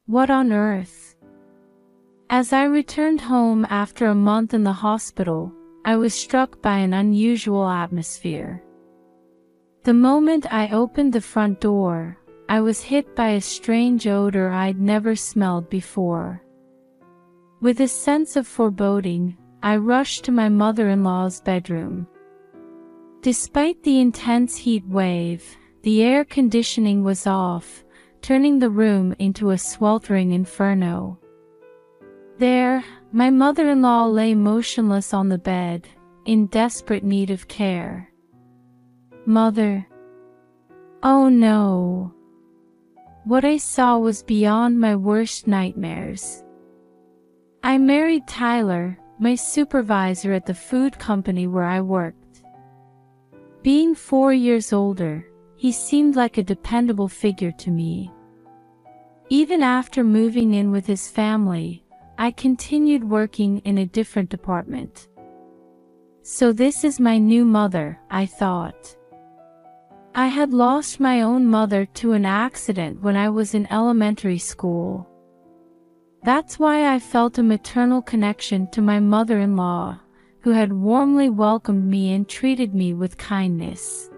What on earth? As I returned home after a month in the hospital, I was struck by an unusual atmosphere. The moment I opened the front door, I was hit by a strange odor I'd never smelled before. With a sense of foreboding, I rushed to my mother-in-law's bedroom. Despite the intense heat wave, the air conditioning was off, turning the room into a sweltering inferno. There, my mother-in-law lay motionless on the bed, in desperate need of care. Mother. Oh no. What I saw was beyond my worst nightmares. I married Tyler, my supervisor at the food company where I worked. Being 4 years older, he seemed like a dependable figure to me. Even after moving in with his family, I continued working in a different department. So this is my new mother, I thought. I had lost my own mother to an accident when I was in elementary school. That's why I felt a maternal connection to my mother-in-law, who had warmly welcomed me and treated me with kindness.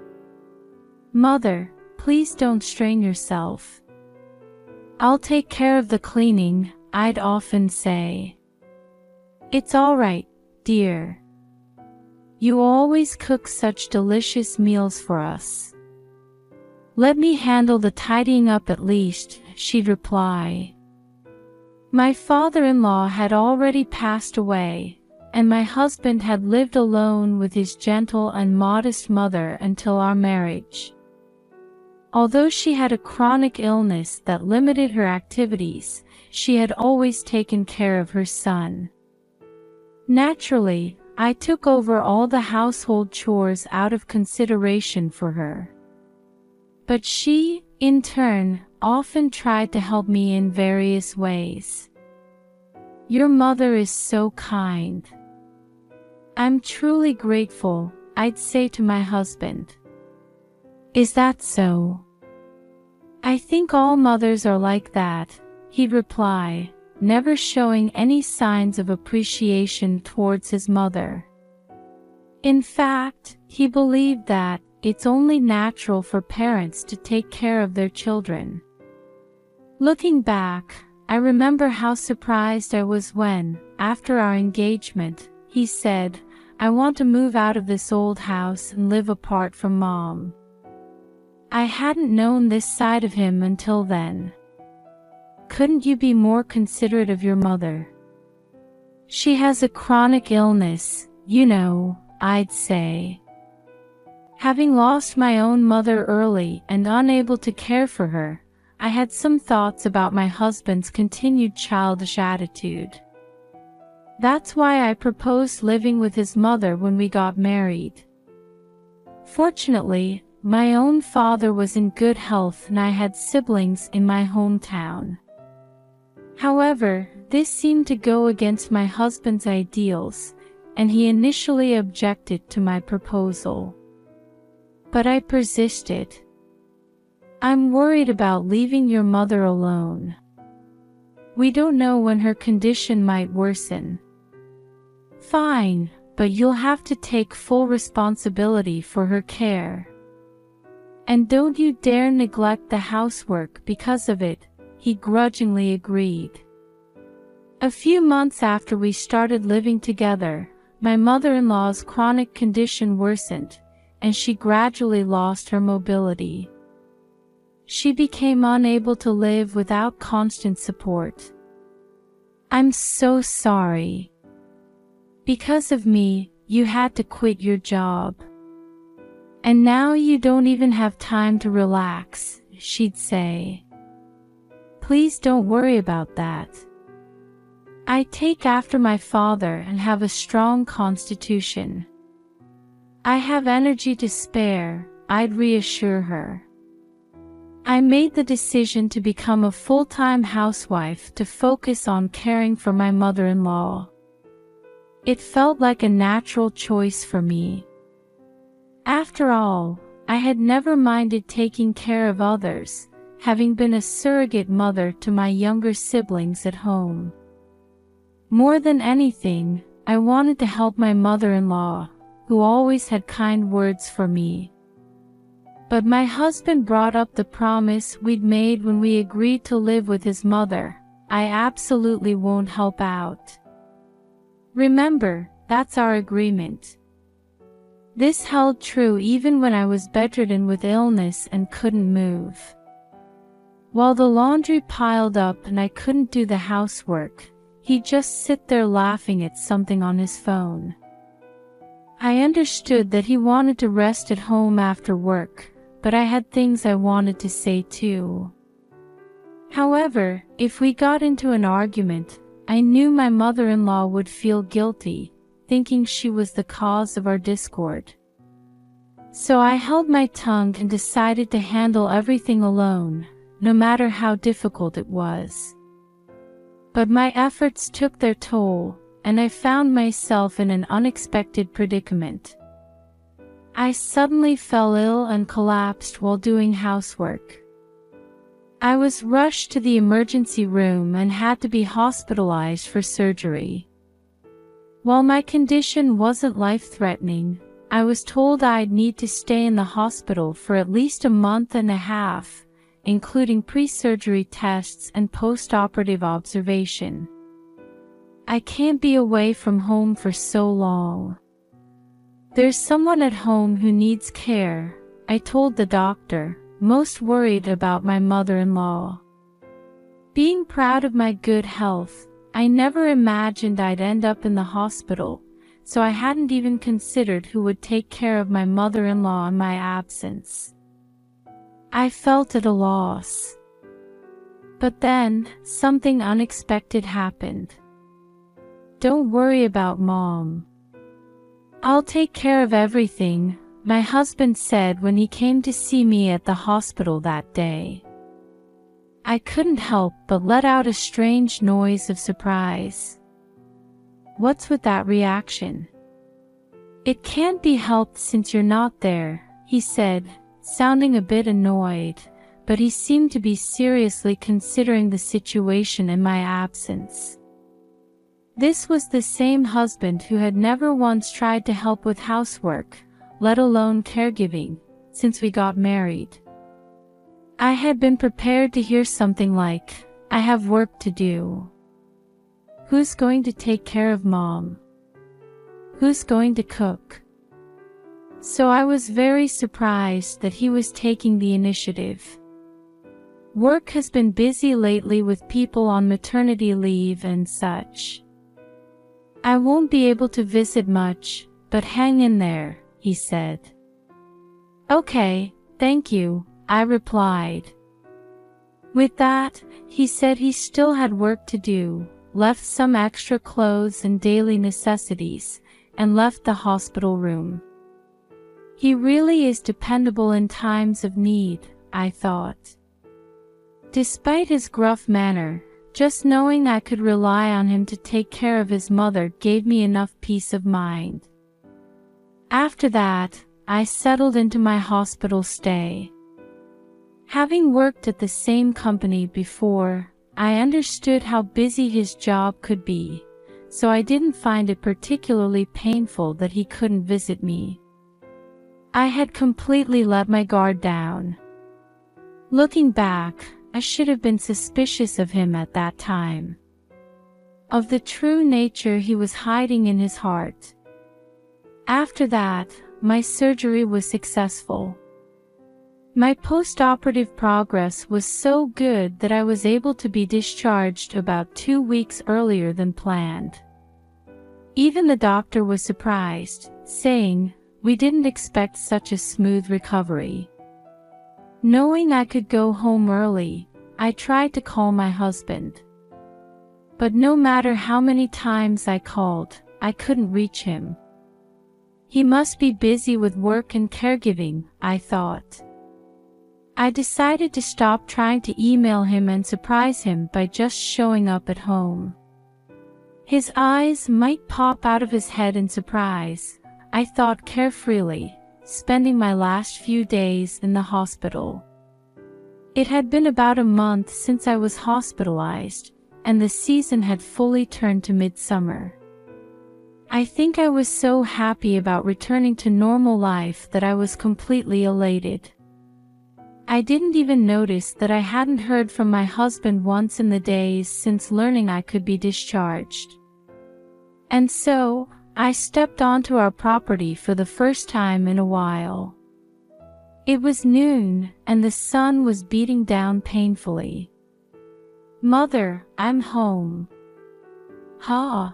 Mother, please don't strain yourself. I'll take care of the cleaning, I'd often say. It's all right, dear. You always cook such delicious meals for us. Let me handle the tidying up at least, she'd reply. My father-in-law had already passed away, and my husband had lived alone with his gentle and modest mother until our marriage. Although she had a chronic illness that limited her activities, she had always taken care of her son. Naturally, I took over all the household chores out of consideration for her. But she, in turn, often tried to help me in various ways. Your mother is so kind. I'm truly grateful, I'd say to my husband. Is that so? I think all mothers are like that, he'd reply, never showing any signs of appreciation towards his mother. In fact, he believed that it's only natural for parents to take care of their children. Looking back, I remember how surprised I was when, after our engagement, he said, I want to move out of this old house and live apart from Mom. I hadn't known this side of him until then. Couldn't you be more considerate of your mother? She has a chronic illness, you know, I'd say. Having lost my own mother early and unable to care for her, I had some thoughts about my husband's continued childish attitude. That's why I proposed living with his mother when we got married. Fortunately, my own father was in good health and I had siblings in my hometown. However, this seemed to go against my husband's ideals, and he initially objected to my proposal. But I persisted. I'm worried about leaving your mother alone. We don't know when her condition might worsen. Fine, but you'll have to take full responsibility for her care. And don't you dare neglect the housework because of it, he grudgingly agreed. A few months after we started living together, my mother-in-law's chronic condition worsened, and she gradually lost her mobility. She became unable to live without constant support. I'm so sorry. Because of me, you had to quit your job. And now you don't even have time to relax, she'd say. Please don't worry about that. I take after my father and have a strong constitution. I have energy to spare, I'd reassure her. I made the decision to become a full-time housewife to focus on caring for my mother-in-law. It felt like a natural choice for me. After all, I had never minded taking care of others, having been a surrogate mother to my younger siblings at home. More than anything, I wanted to help my mother-in-law, who always had kind words for me. But my husband brought up the promise we'd made when we agreed to live with his mother. I absolutely won't help out. Remember, that's our agreement. This held true even when I was bedridden with illness and couldn't move. While the laundry piled up and I couldn't do the housework, he'd just sit there laughing at something on his phone. I understood that he wanted to rest at home after work, but I had things I wanted to say too. However, if we got into an argument, I knew my mother-in-law would feel guilty, thinking she was the cause of our discord. So I held my tongue and decided to handle everything alone, no matter how difficult it was. But my efforts took their toll, and I found myself in an unexpected predicament. I suddenly fell ill and collapsed while doing housework. I was rushed to the emergency room and had to be hospitalized for surgery. While my condition wasn't life-threatening, I was told I'd need to stay in the hospital for at least a month and a half, including pre-surgery tests and post-operative observation. I can't be away from home for so long. There's someone at home who needs care, I told the doctor, most worried about my mother-in-law. Being proud of my good health, I never imagined I'd end up in the hospital, so I hadn't even considered who would take care of my mother-in-law in my absence. I felt at a loss. But then, something unexpected happened. "Don't worry about Mom. I'll take care of everything," my husband said when he came to see me at the hospital that day. I couldn't help but let out a strange noise of surprise. "What's with that reaction?" "It can't be helped since you're not there," he said, sounding a bit annoyed, but he seemed to be seriously considering the situation in my absence. This was the same husband who had never once tried to help with housework, let alone caregiving, since we got married. I had been prepared to hear something like, "I have work to do. Who's going to take care of Mom? Who's going to cook?" So I was very surprised that he was taking the initiative. Work has been busy lately with people on maternity leave and such. "I won't be able to visit much, but hang in there," he said. "Okay, thank you," I replied. With that, he said he still had work to do, left some extra clothes and daily necessities, and left the hospital room. He really is dependable in times of need, I thought. Despite his gruff manner, just knowing I could rely on him to take care of his mother gave me enough peace of mind. After that, I settled into my hospital stay. Having worked at the same company before, I understood how busy his job could be, so I didn't find it particularly painful that he couldn't visit me. I had completely let my guard down. Looking back, I should have been suspicious of him at that time, of the true nature he was hiding in his heart. After that, my surgery was successful. My post-operative progress was so good that I was able to be discharged about 2 weeks earlier than planned. Even the doctor was surprised, saying, "We didn't expect such a smooth recovery." Knowing I could go home early, I tried to call my husband. But no matter how many times I called, I couldn't reach him. He must be busy with work and caregiving, I thought. I decided to stop trying to email him and surprise him by just showing up at home. His eyes might pop out of his head in surprise, I thought carefreely, spending my last few days in the hospital. It had been about a month since I was hospitalized, and the season had fully turned to midsummer. I think I was so happy about returning to normal life that I was completely elated. I didn't even notice that I hadn't heard from my husband once in the days since learning I could be discharged. And so, I stepped onto our property for the first time in a while. It was noon, and the sun was beating down painfully. "Mother, I'm home." "Huh?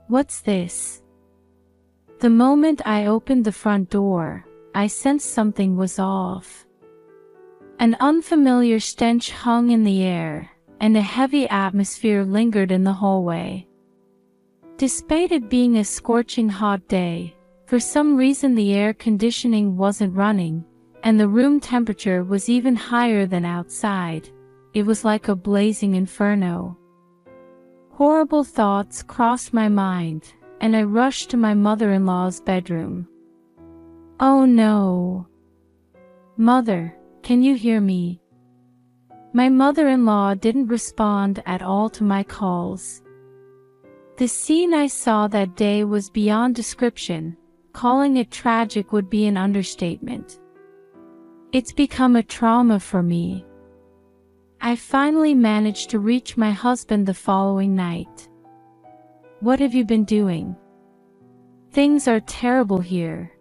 What's this?" The moment I opened the front door, I sensed something was off. An unfamiliar stench hung in the air, and a heavy atmosphere lingered in the hallway. Despite it being a scorching hot day, for some reason the air conditioning wasn't running, and the room temperature was even higher than outside. It was like a blazing inferno. Horrible thoughts crossed my mind, and I rushed to my mother-in-law's bedroom. "Oh no! Mother, can you hear me?" My mother-in-law didn't respond at all to my calls. The scene I saw that day was beyond description. Calling it tragic would be an understatement. It's become a trauma for me. I finally managed to reach my husband the following night. "What have you been doing? Things are terrible here."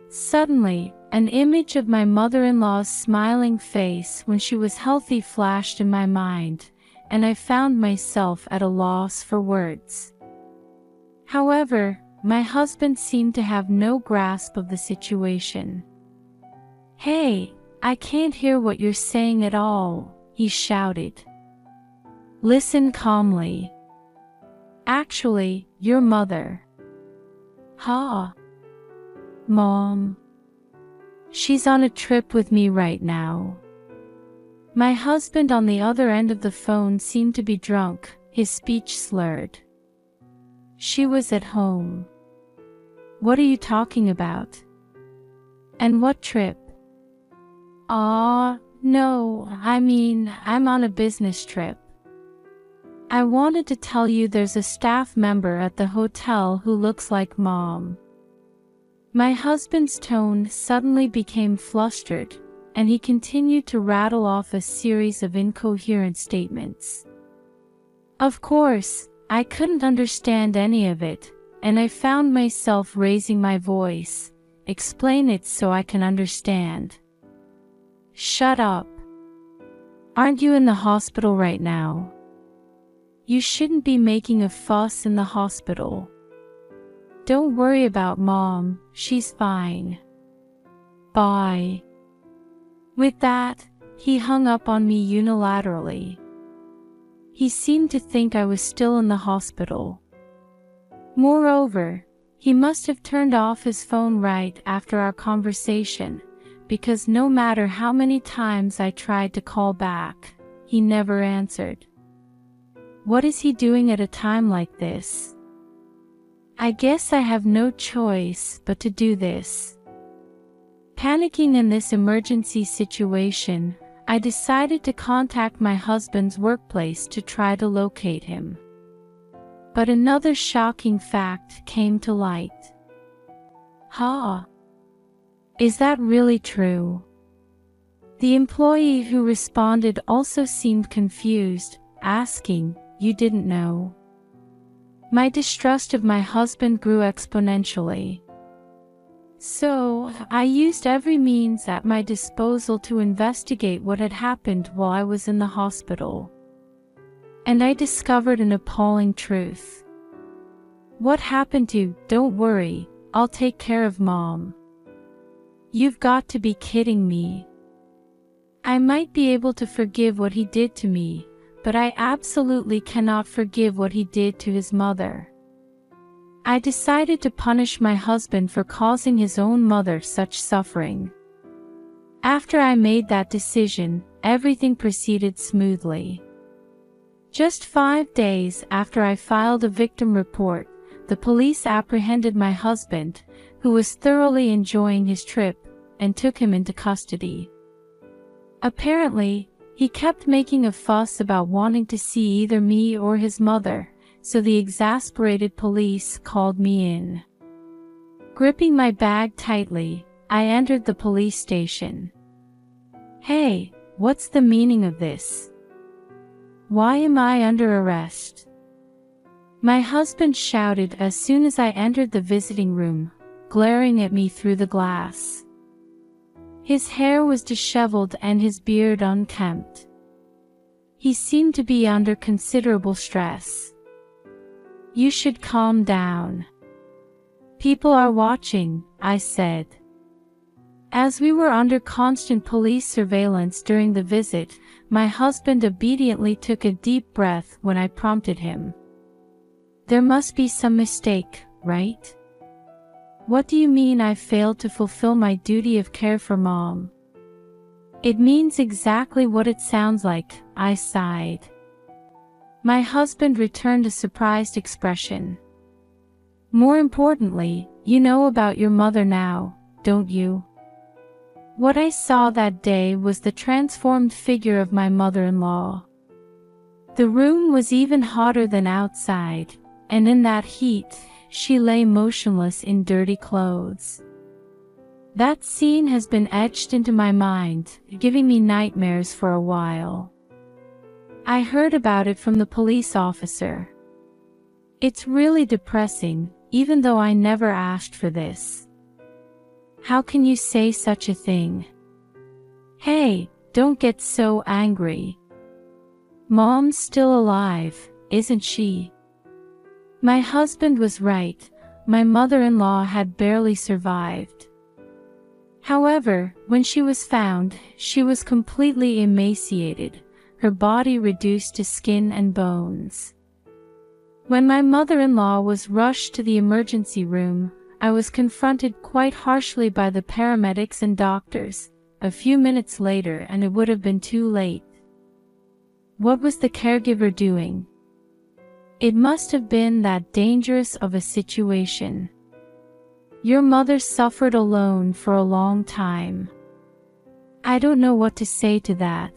Suddenly, an image of my mother-in-law's smiling face when she was healthy flashed in my mind, and I found myself at a loss for words. However, my husband seemed to have no grasp of the situation. "Hey, I can't hear what you're saying at all," he shouted. "Listen calmly. Actually, your mother." "Huh? Mom? She's on a trip with me right now." My husband on the other end of the phone seemed to be drunk, his speech slurred. "She was at home." "What are you talking about? And what trip?" No, I'm on a business trip. I wanted to tell you there's a staff member at the hotel who looks like Mom." My husband's tone suddenly became flustered, and he continued to rattle off a series of incoherent statements. Of course, I couldn't understand any of it, and I found myself raising my voice. "Explain it so I can understand." "Shut up. Aren't you in the hospital right now? You shouldn't be making a fuss in the hospital. Don't worry about Mom, she's fine. Bye." With that, he hung up on me unilaterally. He seemed to think I was still in the hospital. Moreover, he must have turned off his phone right after our conversation, because no matter how many times I tried to call back, he never answered. What is he doing at a time like this? I guess I have no choice but to do this. Panicking in this emergency situation, I decided to contact my husband's workplace to try to locate him. But another shocking fact came to light. "Huh? Is that really true?" The employee who responded also seemed confused, asking, "You didn't know?" My distrust of my husband grew exponentially. So, I used every means at my disposal to investigate what had happened while I was in the hospital. And I discovered an appalling truth. What happened to, "Don't worry, I'll take care of Mom"? You've got to be kidding me. I might be able to forgive what he did to me, but I absolutely cannot forgive what he did to his mother. I decided to punish my husband for causing his own mother such suffering. After I made that decision, everything proceeded smoothly. Just 5 days after I filed a victim report, the police apprehended my husband, who was thoroughly enjoying his trip, and took him into custody. Apparently, he kept making a fuss about wanting to see either me or his mother, so the exasperated police called me in. Gripping my bag tightly, I entered the police station. "Hey, what's the meaning of this? Why am I under arrest?" My husband shouted as soon as I entered the visiting room, glaring at me through the glass. His hair was disheveled and his beard unkempt. He seemed to be under considerable stress. "You should calm down. People are watching," I said. As we were under constant police surveillance during the visit, my husband obediently took a deep breath when I prompted him. "There must be some mistake, right? What do you mean I failed to fulfill my duty of care for Mom?" "It means exactly what it sounds like," I sighed. My husband returned a surprised expression. "More importantly, you know about your mother now, don't you?" What I saw that day was the transformed figure of my mother-in-law. The room was even hotter than outside, and in that heat, she lay motionless in dirty clothes. That scene has been etched into my mind, giving me nightmares for a while. I heard about it from the police officer. It's really depressing, even though I never asked for this. How can you say such a thing? Hey, don't get so angry. Mom's still alive, isn't she? My husband was right. My mother-in-law had barely survived. However, when she was found, she was completely emaciated, her body reduced to skin and bones. When my mother-in-law was rushed to the emergency room, I was confronted quite harshly by the paramedics and doctors, a few minutes later, and it would have been too late. What was the caregiver doing? It must have been that dangerous of a situation. Your mother suffered alone for a long time. I don't know what to say to that.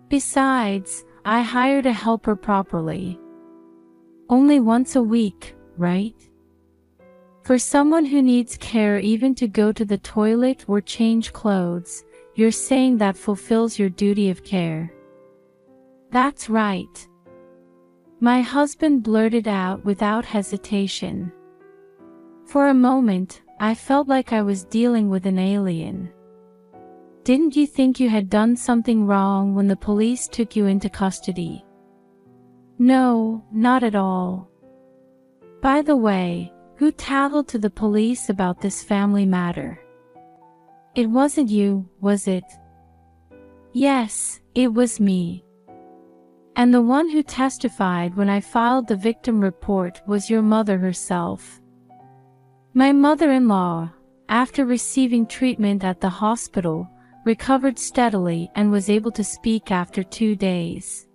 Besides, I hired a helper properly. Only once a week, right? For someone who needs care even to go to the toilet or change clothes, you're saying that fulfills your duty of care. That's right. My husband blurted out without hesitation. For a moment, I felt like I was dealing with an alien. Didn't you think you had done something wrong when the police took you into custody? No, not at all. By the way, who tattled to the police about this family matter? It wasn't you, was it? Yes, it was me. And the one who testified when I filed the victim report was your mother herself. My mother-in-law, after receiving treatment at the hospital, recovered steadily and was able to speak after 2 days.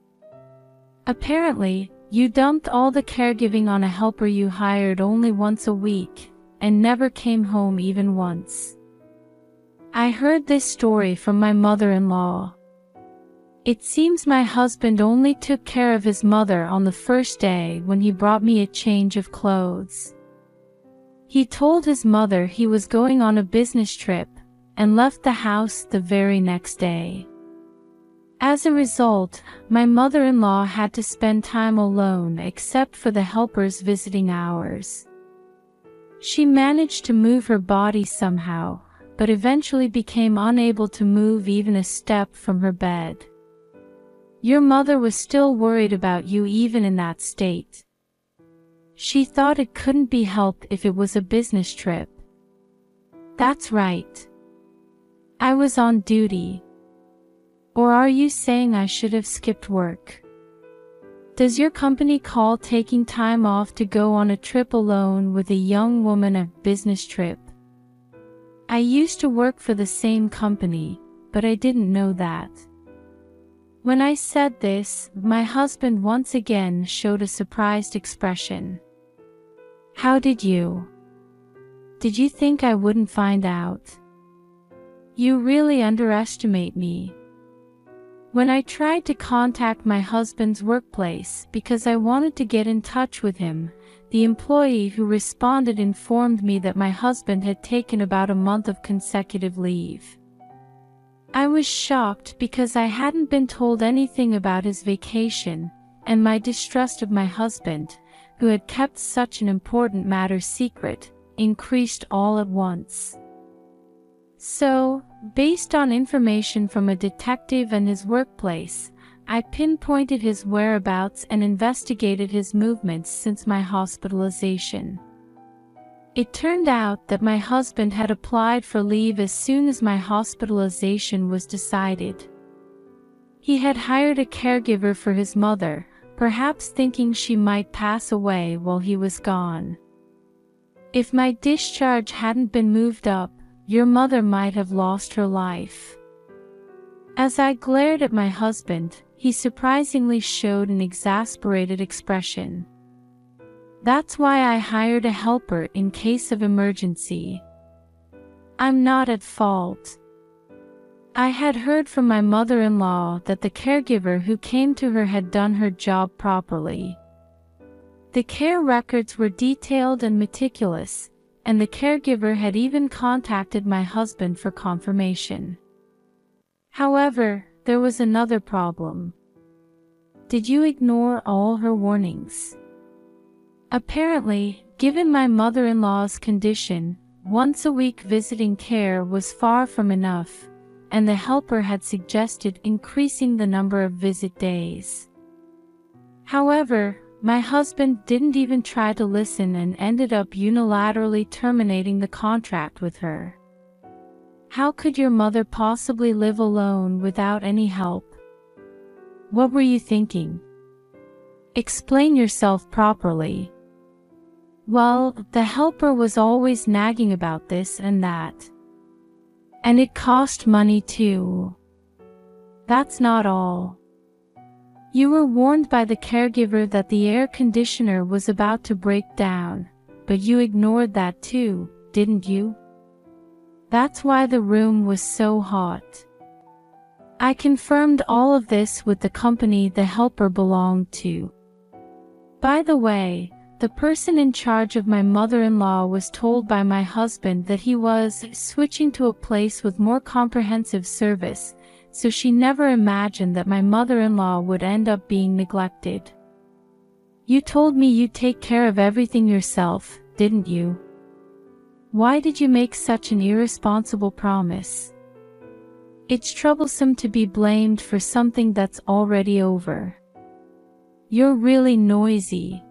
Apparently, you dumped all the caregiving on a helper you hired only once a week, and never came home even once. I heard this story from my mother-in-law. It seems my husband only took care of his mother on the first day when he brought me a change of clothes. He told his mother he was going on a business trip, and left the house the very next day. As a result, my mother-in-law had to spend time alone except for the helper's visiting hours. She managed to move her body somehow, but eventually became unable to move even a step from her bed. Your mother was still worried about you even in that state. She thought it couldn't be helped if it was a business trip. That's right. I was on duty. Or are you saying I should have skipped work? Does your company call taking time off to go on a trip alone with a young woman a business trip? I used to work for the same company, but I didn't know that. When I said this, my husband once again showed a surprised expression. How did you? Did you think I wouldn't find out? You really underestimate me. When I tried to contact my husband's workplace because I wanted to get in touch with him, the employee who responded informed me that my husband had taken about a month of consecutive leave. I was shocked because I hadn't been told anything about his vacation, and my distrust of my husband, who had kept such an important matter secret, increased all at once. So, based on information from a detective and his workplace, I pinpointed his whereabouts and investigated his movements since my hospitalization. It turned out that my husband had applied for leave as soon as my hospitalization was decided. He had hired a caregiver for his mother, perhaps thinking she might pass away while he was gone. If my discharge hadn't been moved up, your mother might have lost her life. As I glared at my husband, he surprisingly showed an exasperated expression. That's why I hired a helper in case of emergency. I'm not at fault. I had heard from my mother-in-law that the caregiver who came to her had done her job properly. The care records were detailed and meticulous, and the caregiver had even contacted my husband for confirmation. However, there was another problem. Did you ignore all her warnings? Apparently, given my mother-in-law's condition, once a week visiting care was far from enough, and the helper had suggested increasing the number of visit days. However, my husband didn't even try to listen and ended up unilaterally terminating the contract with her. How could your mother possibly live alone without any help? What were you thinking? Explain yourself properly. Well, the helper was always nagging about this and that. And it cost money too. That's not all. You were warned by the caregiver that the air conditioner was about to break down, but you ignored that too, didn't you? That's why the room was so hot. I confirmed all of this with the company the helper belonged to. By the way, the person in charge of my mother-in-law was told by my husband that he was switching to a place with more comprehensive service, so she never imagined that my mother-in-law would end up being neglected. You told me you'd take care of everything yourself, didn't you? Why did you make such an irresponsible promise? It's troublesome to be blamed for something that's already over. You're really noisy.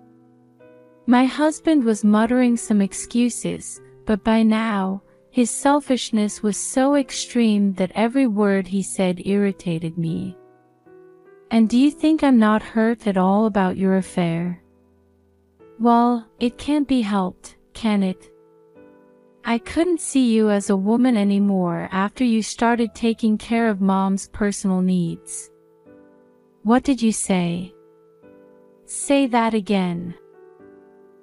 My husband was muttering some excuses, but by now, his selfishness was so extreme that every word he said irritated me. And do you think I'm not hurt at all about your affair? Well, it can't be helped, can it? I couldn't see you as a woman anymore after you started taking care of Mom's personal needs. What did you say? Say that again.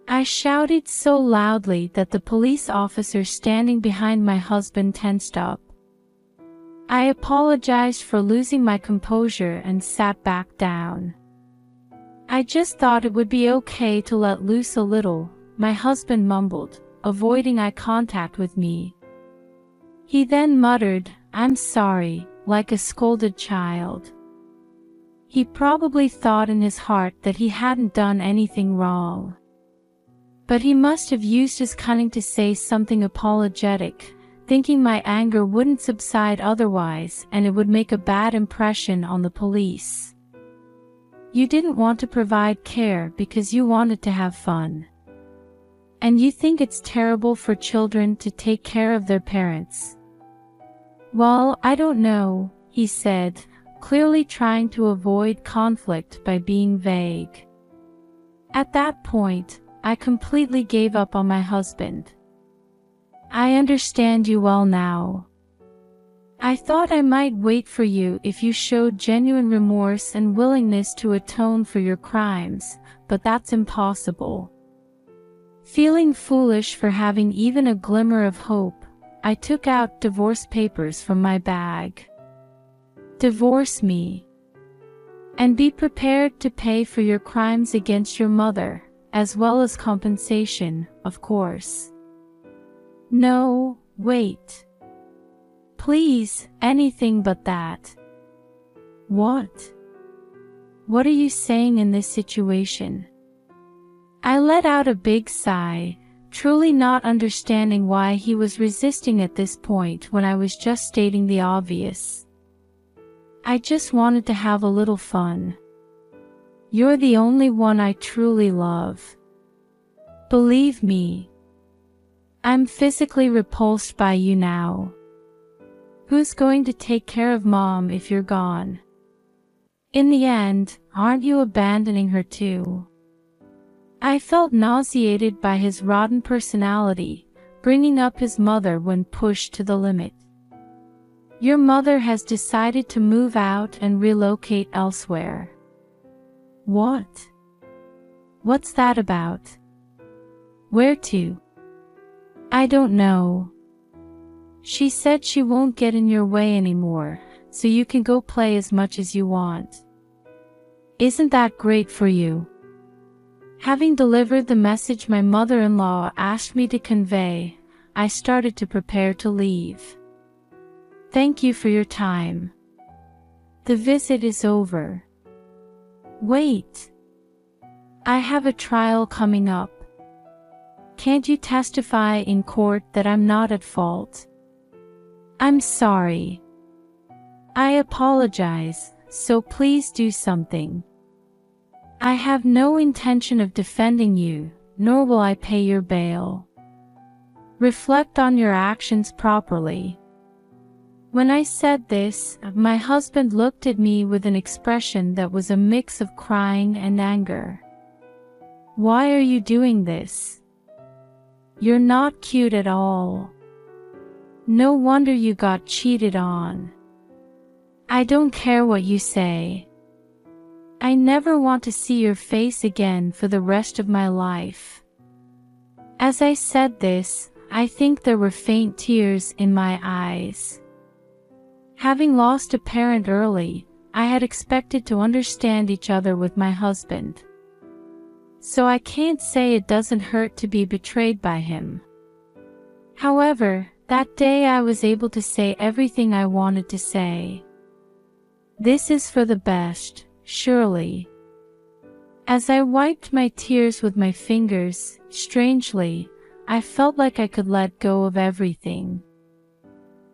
I shouted so loudly that the police officer standing behind my husband tensed up. I apologized for losing my composure and sat back down. I just thought it would be okay to let loose a little, my husband mumbled, avoiding eye contact with me. He then muttered, "I'm sorry," like a scolded child. He probably thought in his heart that he hadn't done anything wrong. But he must have used his cunning to say something apologetic, thinking my anger wouldn't subside otherwise and it would make a bad impression on the police. You didn't want to provide care because you wanted to have fun. And you think it's terrible for children to take care of their parents. Well, I don't know, he said, clearly trying to avoid conflict by being vague. At that point, I completely gave up on my husband. I understand you well now. I thought I might wait for you if you showed genuine remorse and willingness to atone for your crimes, but that's impossible. Feeling foolish for having even a glimmer of hope, I took out divorce papers from my bag. Divorce me. And be prepared to pay for your crimes against your mother, as well as compensation, of course. No, wait. Please, anything but that. What? What are you saying in this situation? I let out a big sigh, truly not understanding why he was resisting at this point when I was just stating the obvious. I just wanted to have a little fun. You're the only one I truly love. Believe me. I'm physically repulsed by you now. Who's going to take care of Mom if you're gone? In the end, aren't you abandoning her too? I felt nauseated by his rotten personality, bringing up his mother when pushed to the limit. Your mother has decided to move out and relocate elsewhere. What? What's that about? Where to? I don't know. She said she won't get in your way anymore, so you can go play as much as you want. Isn't that great for you? Having delivered the message my mother-in-law asked me to convey, I started to prepare to leave. Thank you for your time. The visit is over. Wait. I have a trial coming up. Can't you testify in court that I'm not at fault? I'm sorry. I apologize, so please do something. I have no intention of defending you, nor will I pay your bail. Reflect on your actions properly. When I said this, my husband looked at me with an expression that was a mix of crying and anger. Why are you doing this? You're not cute at all. No wonder you got cheated on. I don't care what you say. I never want to see your face again for the rest of my life. As I said this, I think there were faint tears in my eyes. Having lost a parent early, I had expected to understand each other with my husband. So I can't say it doesn't hurt to be betrayed by him. However, that day I was able to say everything I wanted to say. This is for the best, surely. As I wiped my tears with my fingers, strangely, I felt like I could let go of everything.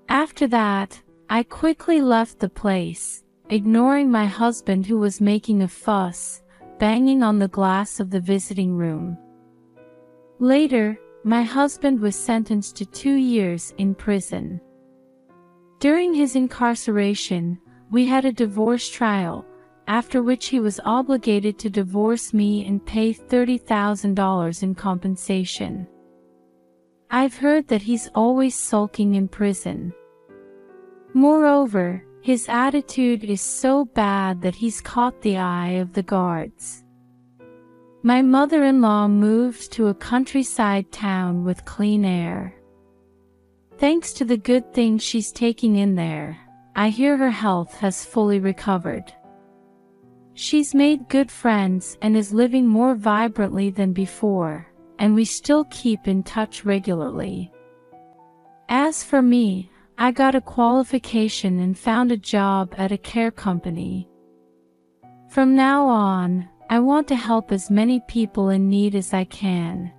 After that, I quickly left the place, ignoring my husband who was making a fuss, banging on the glass of the visiting room. Later, my husband was sentenced to 2 years in prison. During his incarceration, we had a divorce trial, after which he was obligated to divorce me and pay $30,000 in compensation. I've heard that he's always sulking in prison. Moreover, his attitude is so bad that he's caught the eye of the guards. My mother-in-law moved to a countryside town with clean air. Thanks to the good things she's taking in there, I hear her health has fully recovered. She's made good friends and is living more vibrantly than before, and we still keep in touch regularly. As for me, I got a qualification and found a job at a care company. From now on, I want to help as many people in need as I can.